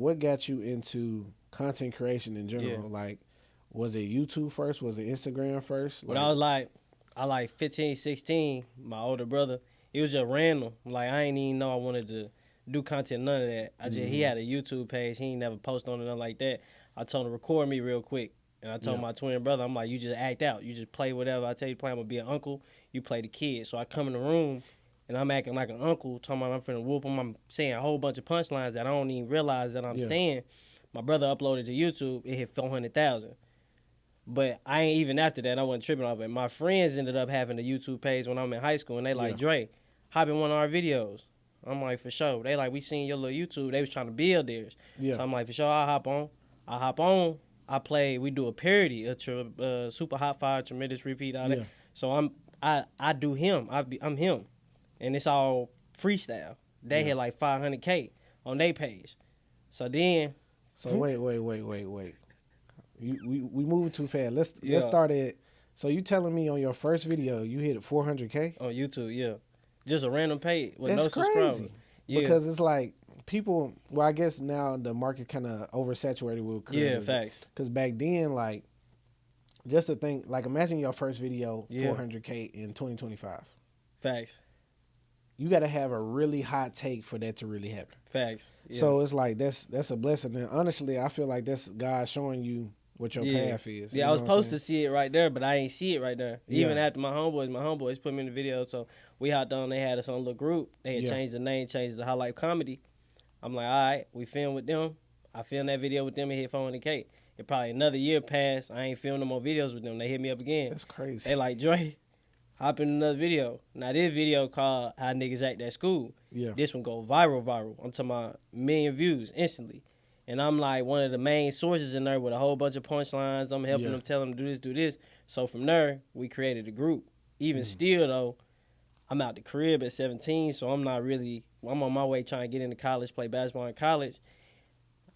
What got you into content creation in Yeah. general? Like, was it YouTube first? Was it Instagram first? When Like, I was like, I like 15, 16, my older brother, it was just random. Like I ain't even know I wanted to do content, none of that. He had a YouTube page. He ain't never post on it, nothing like that. I told him to record me real quick. And I told yeah, my twin brother, I'm like, you just act out. You just play whatever I tell you to play. I'm gonna be an uncle. You play the kid. So I come in the room and I'm acting like an uncle, talking about I'm finna whoop him. I'm saying a whole bunch of punchlines that I don't even realize that I'm yeah, saying. My brother uploaded to YouTube. It hit 400,000. But I ain't even after that. I wasn't tripping off it. My friends ended up having a YouTube page when I'm in high school, and they like, yeah, Dre, hop in one of our videos. I'm like, for sure. They like, we seen your little YouTube. They was trying to build theirs. yeah, So I'm like, for sure, I'll hop on. I hop on. I play. We do a parody, super hot fire, tremendous repeat, all that. yeah. So I do him. I'm him, and it's all freestyle. They Yeah. had like 500K on their page. So then, So wait. We moving too fast. Let's yeah, start at. So you telling me on your first video you hit 400K? on YouTube, yeah, just a random page with That's no subscribers. crazy. Yeah, Because it's like people. Well, I guess now the market kind of oversaturated with yeah, creators. facts. Because back then, like, just to think, like, imagine your first video Yeah, 400K in 2025. facts, You got to have a really hot take for that to really happen. facts. Yeah, So it's like that's a blessing. And honestly, I feel like that's God showing you what your yeah, path is. yeah. You I know was what I'm supposed saying? to see it right there, but I ain't see it right there. Even Yeah, after my homeboys put me in the video. So we hopped on. They had us on a little group. They had yeah, changed the name, changed the highlight comedy. I'm like, all right, we filmed with them. I filmed that video with them and hit 400K. It probably another year passed. I ain't filmed no more videos with them. They hit me up again. that's crazy. They like, Dre, hop in another video. Now this video called How Niggas Act at School. Yeah, This one go viral. I'm talking about million views instantly. And I'm like one of the main sources in there with a whole bunch of punchlines. I'm helping yeah, them, tell them to do this. So from there, we created a group. Even still though, I'm out the crib at 17, so I'm not really. I'm on my way trying to get into college, play basketball in college.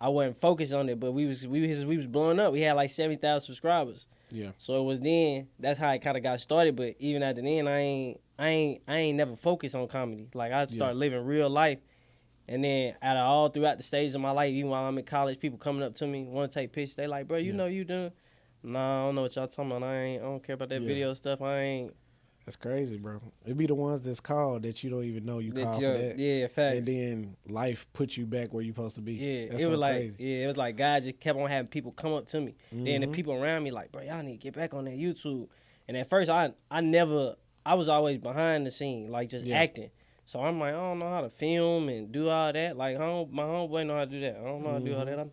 I wasn't focused on it, but we was blowing up. We had like 70,000 subscribers. yeah, So it was then. That's how it kind of got started. But even at the end, I ain't never focused on comedy. Like I yeah, started living real life, and then out of all throughout the stages of my life, even while I'm in college, people coming up to me want to take pictures. They like, bro, you yeah, know you doing. Nah, I don't know what y'all talking about. I don't care about that yeah. video stuff. I ain't. That's crazy, bro. It be the ones that's called that you don't even know you That called for your that, yeah and facts. then life puts you back where you supposed to be. Yeah, That's it so was like crazy. it was like God just kept on having people come up to me. Then the Hmm. people around me like, bro, y'all need to get back on that YouTube. And at first, I was always behind the scene, like just Yeah, acting. So I'm like, I don't know how to film and do all that. Like, my homeboy know how to do that. I don't know how to do all hmm, that.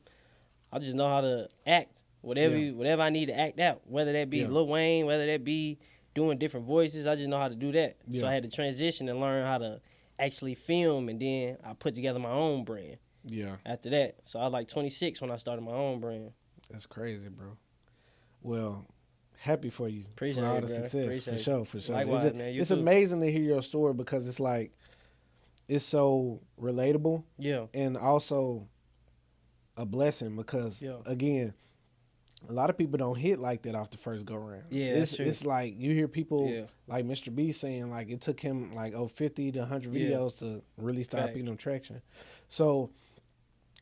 I just know how to act. Whatever yeah, whatever I need to act out, whether that be yeah, Lil Wayne, whether that be doing different voices, I just know how to do that. So yeah, I had to transition and learn how to actually film, and then I put together my own brand yeah. after that. So I was like 26 when I started my own brand. That's crazy, bro. Well, happy for you for Appreciate all it, the bro. success, for Appreciate it. sure, for sure. Likewise, man. You It's too. amazing to hear your story because it's like it's so relatable Yeah. and also a blessing because Yeah. again, a lot of people don't hit like that off the first go round. Yeah, It's that's true. it's like you hear people Yeah. like Mr. B saying like it took him like 50 to 100 Yeah. videos to really start Facts. picking up traction. So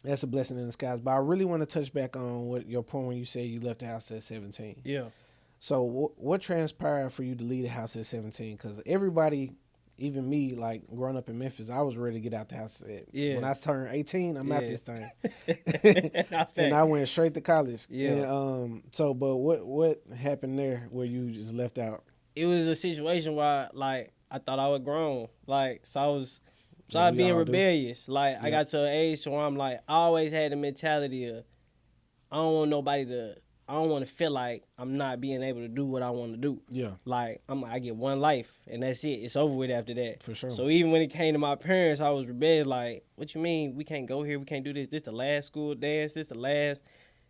that's a blessing in disguise. But I really want to touch back on what your point when you said you left the house at 17. Yeah. So what transpired for you to leave the house at 17? Because everybody, even me, like growing up in Memphis, I was ready to get out the house. When Yeah. I turned 18, I'm out Yeah. this thing. Not And fact. I went straight to college. Yeah. And, but what happened there where you just left out? It was a situation where like I thought I was grown. Like so I was As we being all do. rebellious. Like I Yep. got to an age where I'm like I always had the mentality of I don't want to feel like I'm not being able to do what I want to do. Yeah, Like I get one life and that's it. It's over with after that. for sure. So even when it came to my parents, I was rebellious. Like, what you mean we can't go here? We can't do this. This the last school dance. This the last.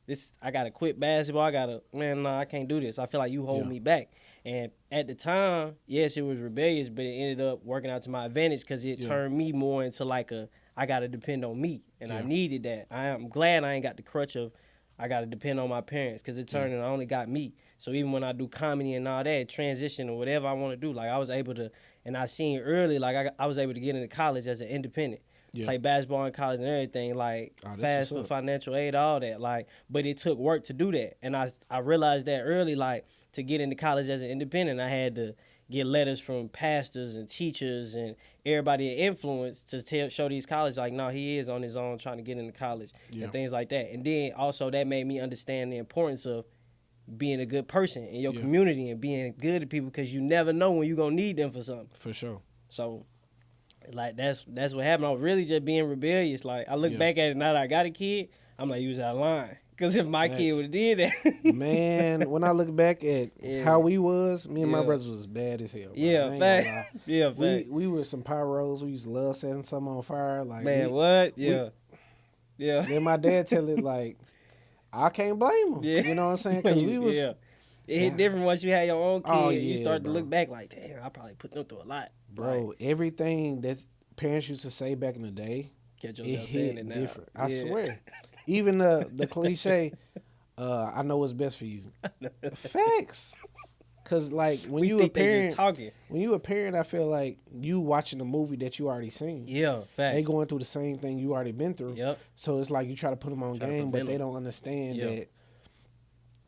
This I gotta quit basketball. I can't do this. I feel like you hold Yeah. me back. And at the time, yes, it was rebellious, but it ended up working out to my advantage because it Yeah. turned me more into like I gotta depend on me, and I Yeah. needed that. I'm glad I ain't got the crutch of I gotta depend on my parents because it turned and I only got me. So even when I do comedy and all that, transition or whatever I want to do, like I was able to, and I seen early, like I was able to get into college as an independent. play basketball in college and everything, like fast for financial aid, all that. Like, but it took work to do that, and I realized that early. Like, to get into college as an independent, I had to get letters from pastors and teachers and everybody at influence to show these colleges like, no, he is on his own trying to get into college and things like that. And then also that made me understand the importance of being a good person in your community and being good to people, because you never know when you're going to need them for something. For sure. So, like, that's what happened. I was really just being rebellious. Like, I look back at it now that I got a kid, I'm like, you was out of line. Because if my kid would have did that. Man, when I look back at how we was, me and my brothers was bad as hell. Bro. Yeah, fact. Yeah, fact. We were some pyros. We used to love setting something on fire. Like, man, what? Yeah. Then my dad tell it like, I can't blame him. You know what I'm saying? Because we was... It hit different once you had your own kid. You start to look back like, damn, I probably put them through a lot. Bro, like, everything that parents used to say back in the day, catch yourself saying it now. Different. I swear. Even the cliche, I know what's best for you. Facts. Cause like when you a parent, I feel like you watching a movie that you already seen. Yeah, facts. They going through the same thing you already been through. Yep. So it's like you try to put them on game, but they don't understand that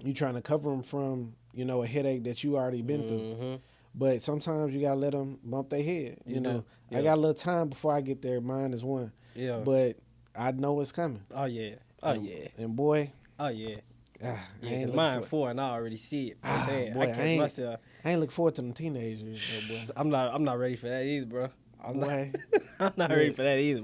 you trying to cover them from a headache that you already been through. But sometimes you gotta let them bump their head. You know, I got a little time before I get there. Mine is one. Yeah. But I know it's coming. Oh yeah. Oh yeah. And boy. Oh yeah. Cause mine 4 and I already see it. Boy, I ain't looking forward to them teenagers. Boy. I'm not ready for that either, bro. I'm not boy. I'm not ready for that either.